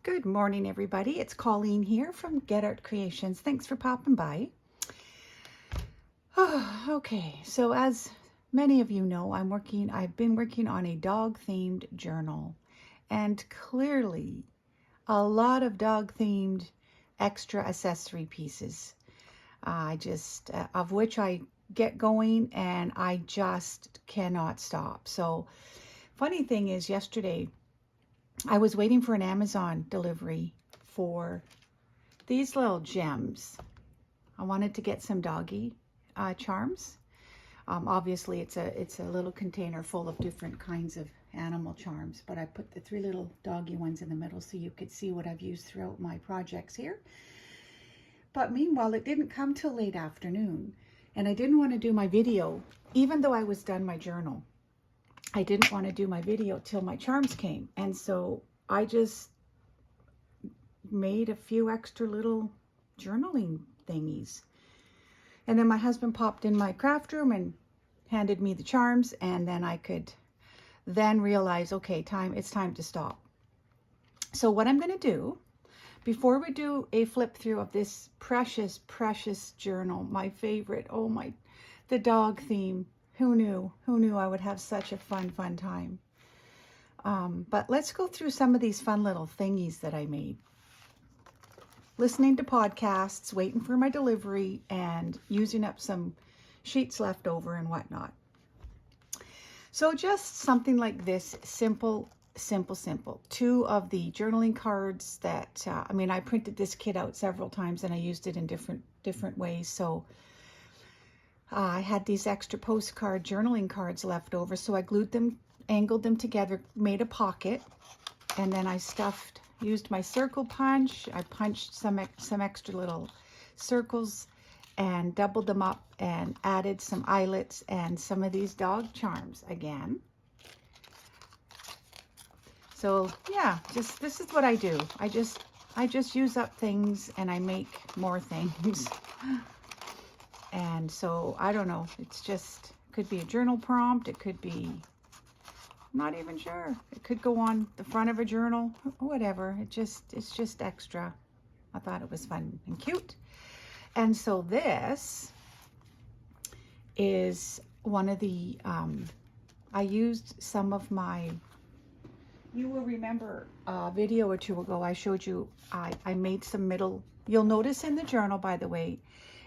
Good morning, everybody. It's Colleen here from Get Art Creations. Thanks for popping by. Okay, so as many of you know, I've been working on a dog-themed journal, and clearly a lot of dog-themed extra accessory pieces. Of which I get going and I just cannot stop. So, funny thing is, yesterday I was waiting for an Amazon delivery for these little gems. I wanted to get some doggy charms. Obviously, it's a little container full of different kinds of animal charms, but I put the 3 little doggy ones in the middle so you could see what I've used throughout my projects here. But meanwhile, it didn't come till late afternoon, and I didn't want to do my video, even though I was done my journal. I didn't want to do my video till my charms came, and so I just made a few extra little journaling thingies. And then my husband popped in my craft room and handed me the charms, and then I could then realize, okay, it's time to stop. So what I'm going to do, before we do a flip through of this precious, precious journal, my favorite, the dog theme. Who knew I would have such a fun time. But let's go through some of these fun little thingies that I made. Listening to podcasts, waiting for my delivery, and using up some sheets left over and whatnot. So just something like this, simple. 2 of the journaling cards that, I printed this kit out several times and I used it in different ways. So I had these extra postcard journaling cards left over, so I glued them, angled them together, made a pocket, and then I used my circle punch. I punched some extra little circles and doubled them up and added some eyelets and some of these dog charms again. So yeah, this is what I do. I just use up things and I make more things. And so I don't know, could be a journal prompt, it could be, I'm not even sure. It could go on the front of a journal, whatever. It's just extra. I thought it was fun and cute. And so this is one of the, I used some of my, you will remember a video or 2 ago, I showed you, I made some middle, you'll notice in the journal, by the way,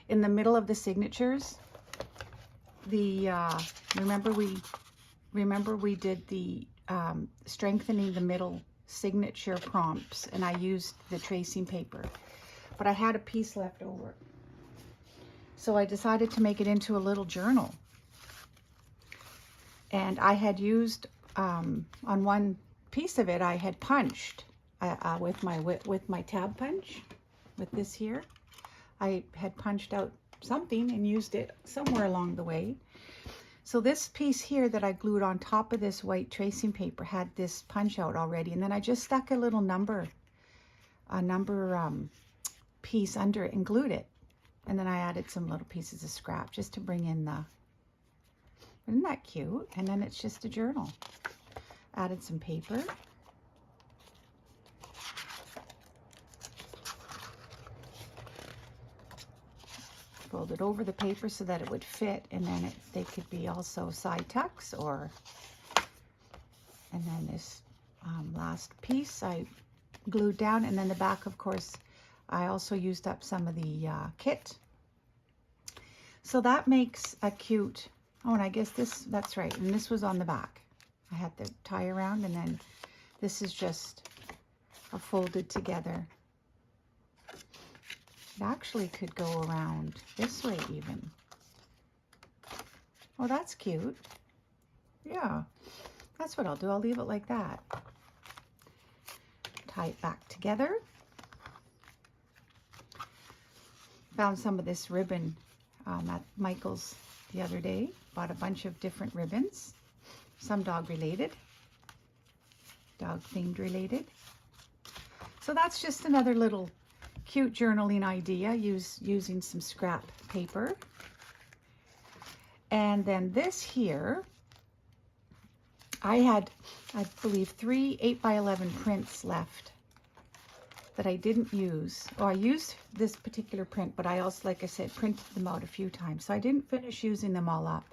in the middle of the signatures, remember we did the strengthening the middle signature prompts, and I used the tracing paper, but I had a piece left over. So I decided to make it into a little journal. And I had used, on one piece of it, I had punched with my tab punch, with this here. I had punched out something and used it somewhere along the way. So this piece here that I glued on top of this white tracing paper had this punch out already, and then I just stuck a little number piece under it and glued it. And then I added some little pieces of scrap just to bring in isn't that cute? And then it's just a journal. Added some paper. Folded over the paper so that it would fit, and then they could be also side tucks, and then this last piece I glued down, and then the back, of course, I also used up some of the kit. So that makes a cute, and I guess that's right, and this was on the back. I had the tie around, and then this is just a folded together. It actually could go around this way even. Oh, that's cute. Yeah, that's what I'll do. I'll leave it like that. Tie it back together. Found some of this ribbon at Michael's the other day. Bought a bunch of different ribbons. Some dog related. Dog themed related. So that's just another little cute journaling idea, using some scrap paper. And then this here, I had, I believe, 3 8x11 prints left that I didn't use. Oh, I used this particular print, but I also, like I said, printed them out a few times. So I didn't finish using them all up.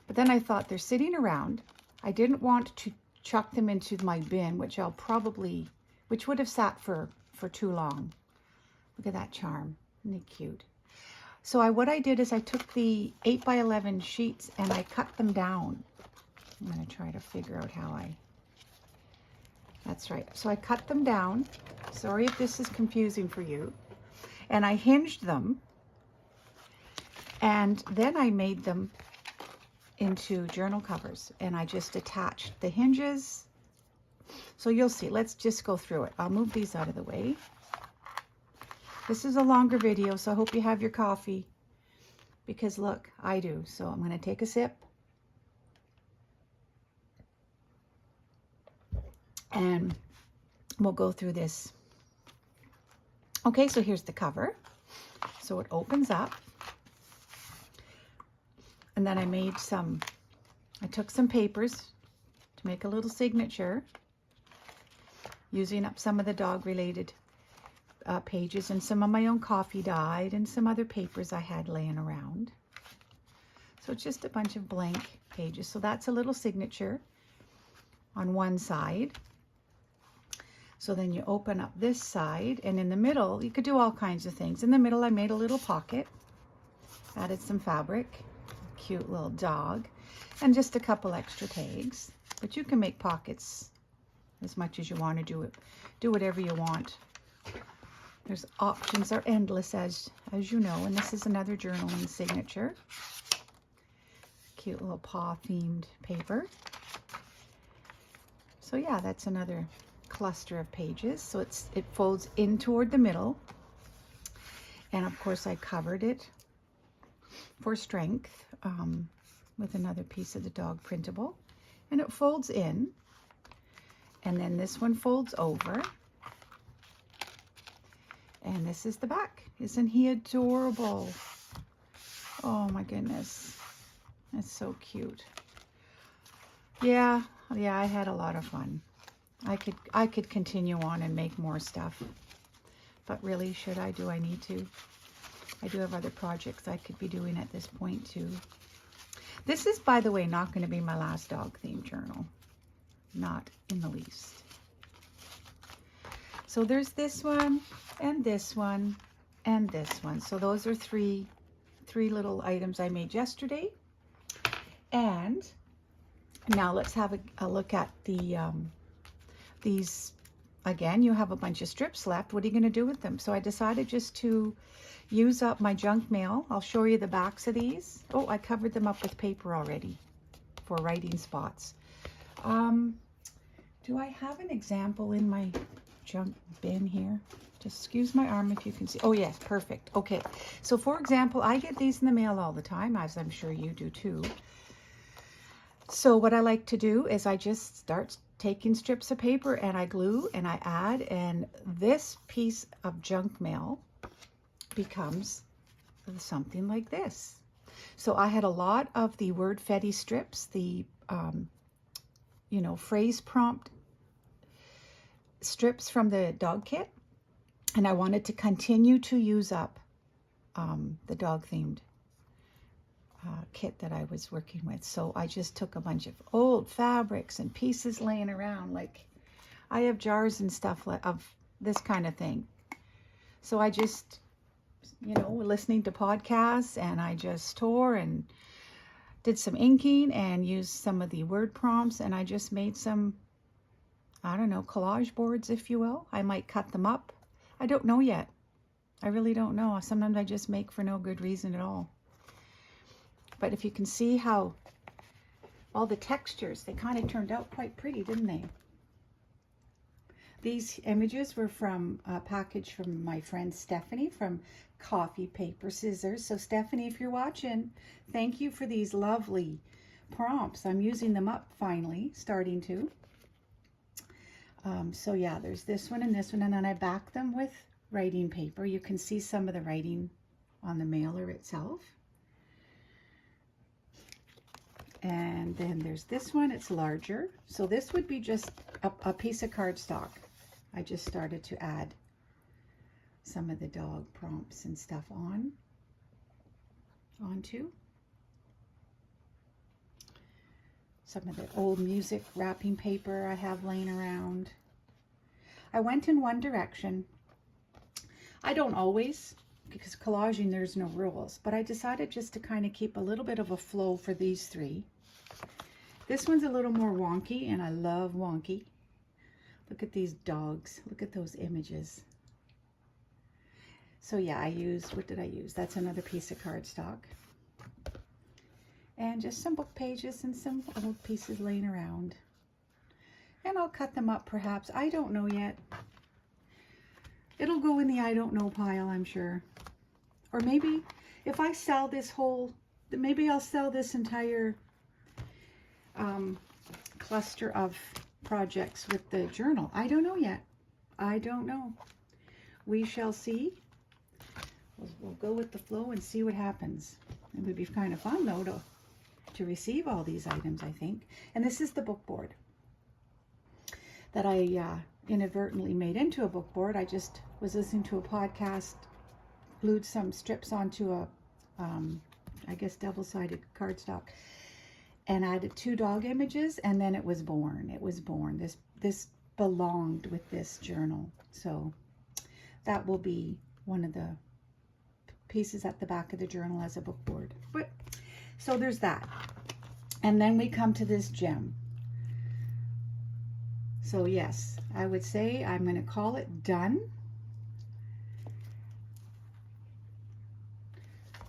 But then I thought they're sitting around. I didn't want to chuck them into my bin, which would have sat for too long. Look at that charm. Isn't it cute? So what I did is I took the 8x11 sheets and I cut them down. I'm going to try to figure out how that's right. So I cut them down. Sorry if this is confusing for you. And I hinged them. And then I made them into journal covers. And I just attached the hinges. So you'll see. Let's just go through it. I'll move these out of the way. This is a longer video, so I hope you have your coffee. Because look, I do. So I'm going to take a sip. And we'll go through this. Okay, so here's the cover. So it opens up. And then I took some papers to make a little signature, using up some of the dog-related pages and some of my own coffee dyed and some other papers I had laying around. So it's just a bunch of blank pages. So that's a little signature on one side. So then you open up this side, and in the middle, you could do all kinds of things. In the middle, I made a little pocket, added some fabric, cute little dog, and just a couple extra tags. But you can make pockets as much as you want to do whatever you want. There's options are endless, as you know, and this is another journaling signature. Cute little paw themed paper. So yeah, that's another cluster of pages. So it folds in toward the middle, and of course I covered it for strength with another piece of the dog printable, and it folds in, and then this one folds over. And this is the back. Isn't he adorable? Oh my goodness. That's so cute. Yeah, I had a lot of fun. I could continue on and make more stuff. But really, should I? Do I need to? I do have other projects I could be doing at this point too. This is, by the way, not going to be my last dog themed journal. Not in the least. So there's this one, and this one, and this one. So those are three little items I made yesterday. And now let's have a look at these. Again, you have a bunch of strips left. What are you going to do with them? So I decided just to use up my junk mail. I'll show you the backs of these. Oh, I covered them up with paper already for writing spots. Do I have an example in my junk bin here? Just excuse my arm if you can see. Oh yes, perfect. Okay, so for example, I get these in the mail all the time, as I'm sure you do too. So what I like to do is I just start taking strips of paper and I glue and I add, and this piece of junk mail becomes something like this. So I had a lot of the word fetty strips, the phrase prompt strips from the dog kit, and I wanted to continue to use up the dog themed kit that I was working with. So I just took a bunch of old fabrics and pieces laying around. Like, I have jars and stuff of this kind of thing. So I just, listening to podcasts, and I just tore and did some inking and used some of the word prompts, and I just made some, I don't know, collage boards, if you will. I might cut them up. I don't know yet. I really don't know. Sometimes I just make for no good reason at all. But if you can see how all the textures, they kind of turned out quite pretty, didn't they? These images were from a package from my friend Stephanie from Coffee Paper Scissors. So Stephanie, if you're watching, thank you for these lovely prompts. I'm using them up finally, starting to. So yeah, there's this one and this one, and then I back them with writing paper. You can see some of the writing on the mailer itself. And then there's this one, it's larger. So this would be just a piece of cardstock. I just started to add some of the dog prompts and stuff onto. Some of the old music wrapping paper I have laying around. I went in one direction. I don't always, because collaging there's no rules, but I decided just to kind of keep a little bit of a flow for these three. This one's a little more wonky, and I love wonky. Look at these dogs. Look at those images. So yeah, I used, what did I use? That's another piece of cardstock. And just some book pages and some old pieces laying around. And I'll cut them up perhaps. I don't know yet. It'll go in the I don't know pile, I'm sure. Or maybe if I sell this whole, maybe I'll sell this entire cluster of projects with the journal. I don't know yet. I don't know. We shall see. We'll go with the flow and see what happens. It would be kind of fun though to receive all these items, I think. And this is the book board that I inadvertently made into a book board. I just was listening to a podcast, glued some strips onto a, I guess, double-sided cardstock, and added 2 dog images, and then it was born. It was born. This belonged with this journal. So that will be one of the pieces at the back of the journal as a book board. But so there's that. And then we come to this gem. So yes, I would say I'm going to call it done.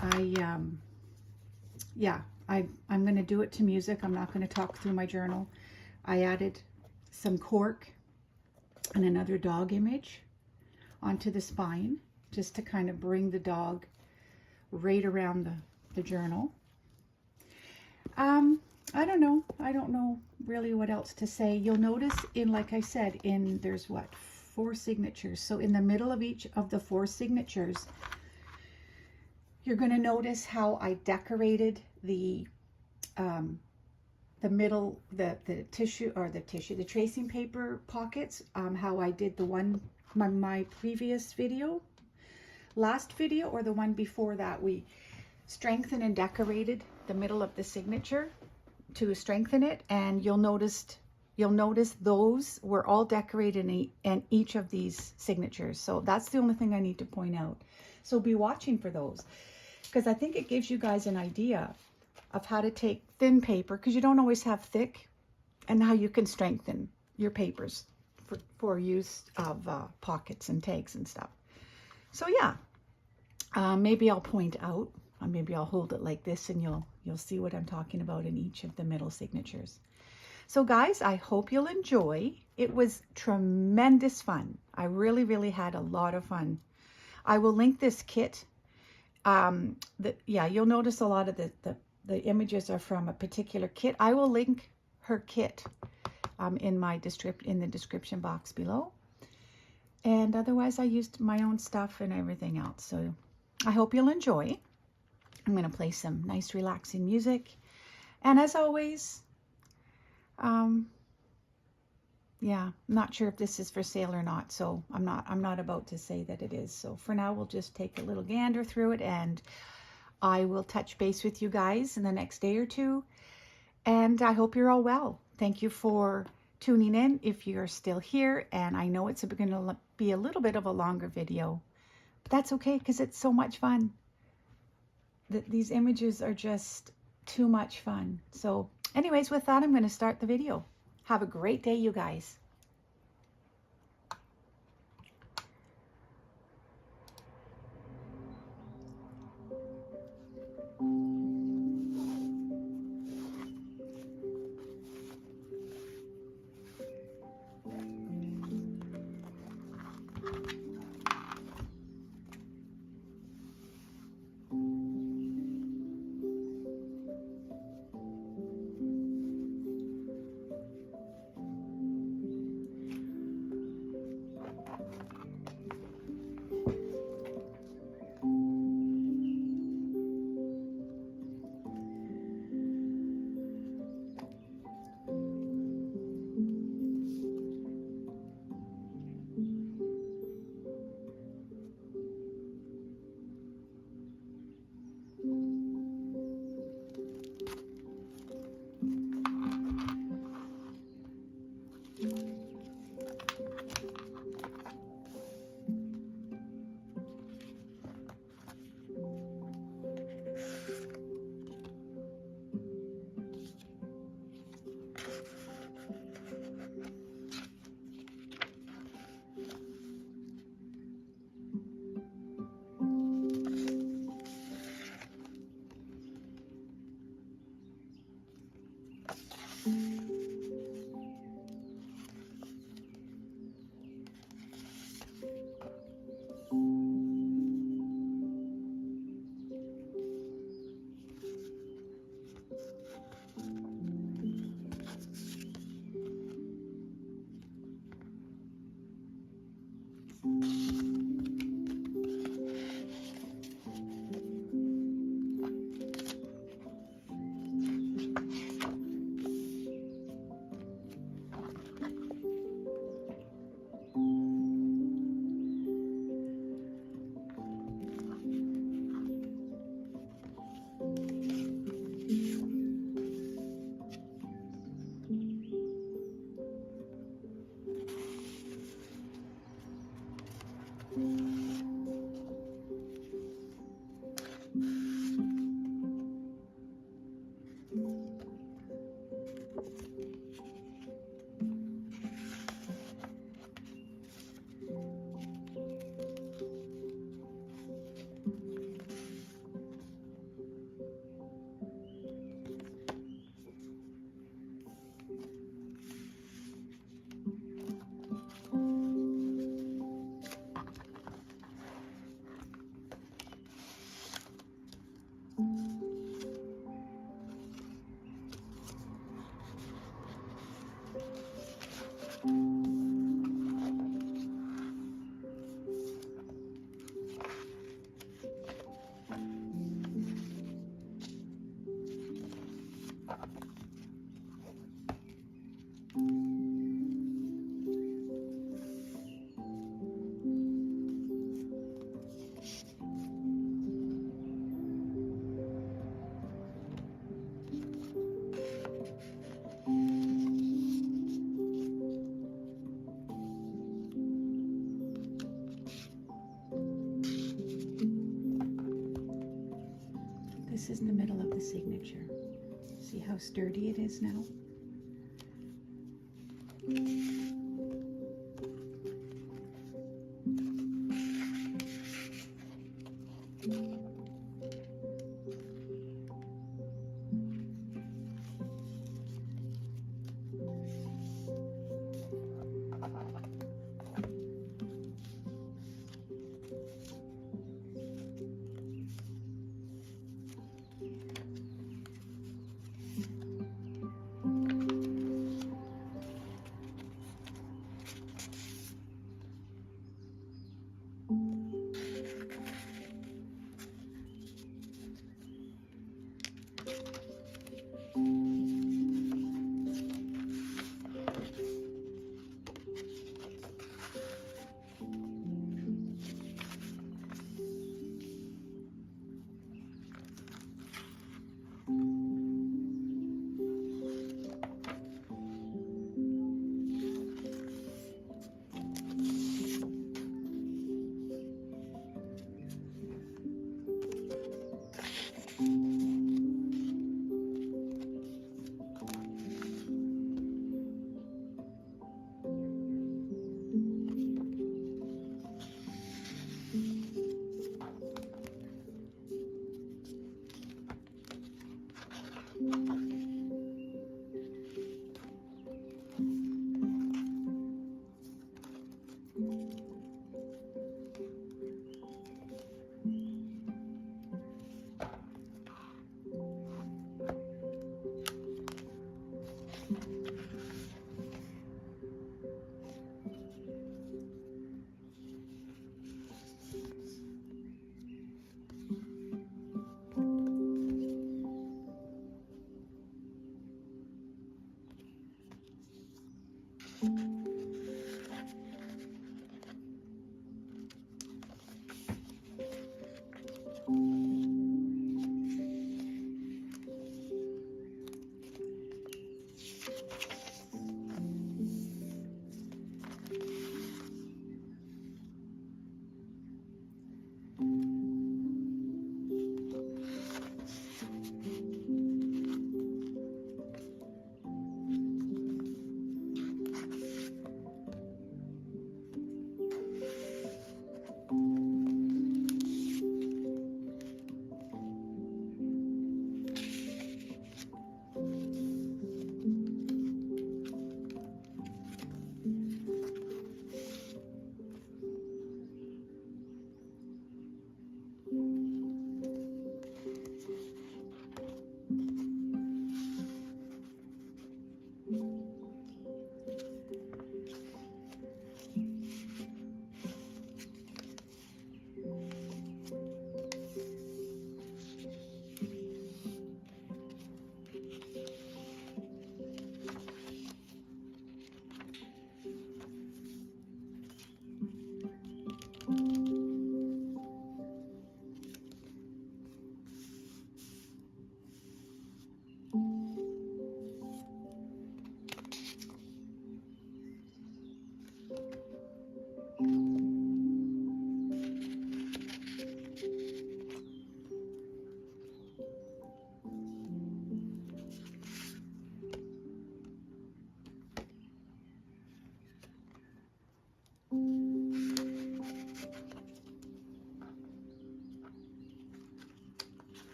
I'm going to do it to music. I'm not going to talk through my journal. I added some cork and another dog image onto the spine, just to kind of bring the dog right around the journal. I don't know. I don't know really what else to say. You'll notice like I said, there's what, 4 signatures. So in the middle of each of the 4 signatures, you're going to notice how I decorated the middle, the tracing paper pockets, how I did the one, my previous video, last video, or the one before that. We strengthened and decorated the middle of the signature to strengthen it, and you'll notice those were all decorated in each of these signatures. So that's the only thing I need to point out. So be watching for those, because I think it gives you guys an idea of how to take thin paper, because you don't always have thick, and how you can strengthen your papers for use of pockets and tags and stuff. So yeah, maybe I'll point out, maybe I'll hold it like this, and you'll see what I'm talking about in each of the middle signatures. So guys, I hope you'll enjoy. It was tremendous fun. I really, really had a lot of fun. I will link this kit. You'll notice a lot of the images are from a particular kit. I will link her kit in the description box below. And otherwise, I used my own stuff and everything else. So I hope you'll enjoy. I'm going to play some nice relaxing music. And as always, I'm not sure if this is for sale or not, so I'm not about to say that it is. So for now, we'll just take a little gander through it, and I will touch base with you guys in the next day or two. And I hope you're all well. Thank you for tuning in if you're still here. And I know it's going to be a little bit of a longer video, but that's okay, because it's so much fun. These images are just too much fun. So anyways, with that, I'm going to start the video. Have a great day, you guys. This is the middle of the signature. See how sturdy it is now?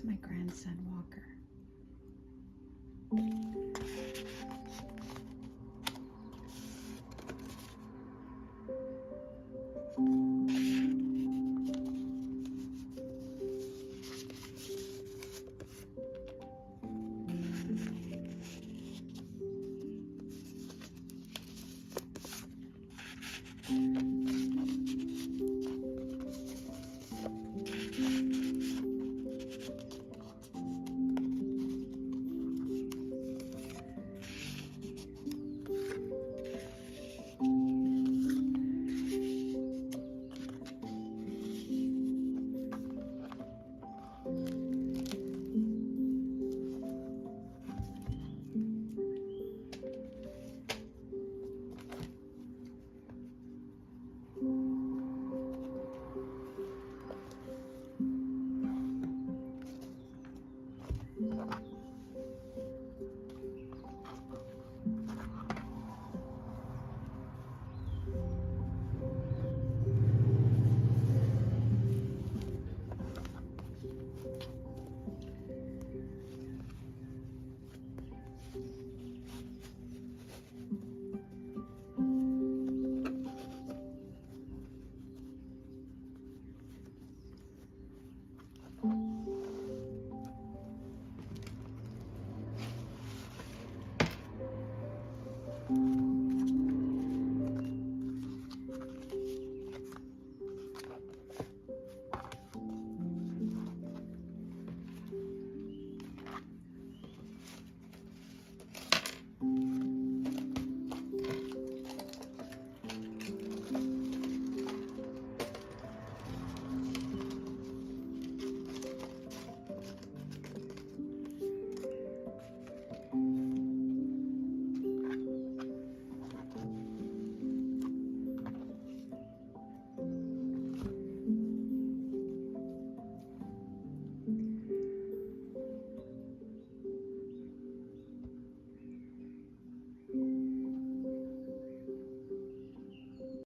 my grandson Walker.